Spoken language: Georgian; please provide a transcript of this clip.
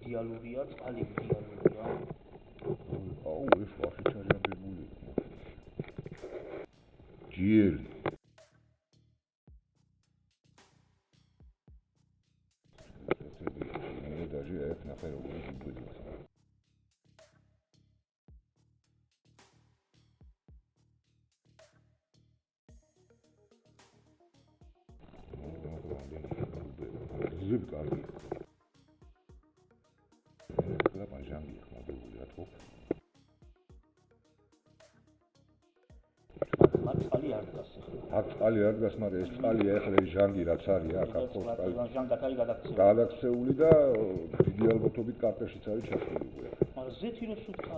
იდეალურია, წყალი იდეალურია. აუ, ეს ვაფშე ჩაჟაბებული. ჯიერი. მე даже ერთ ნახე როგორ გიგვიძახა. ზებ კარგი. ლაპა ჟანგი ხმადებული რატო? მაგ წყალი არ დგას ახლა. აქ წყალი არ დგას, მაგრამ ეს წყალია ახლა ეს ჟანგი რაც არის აქ ხო წყალი. ჟანგად არის გადაქცეული. გადაქცეული და დიდი ალბათობით კარტეშიც არის ჩასული. მაგრამ ზეთი რო სუფთა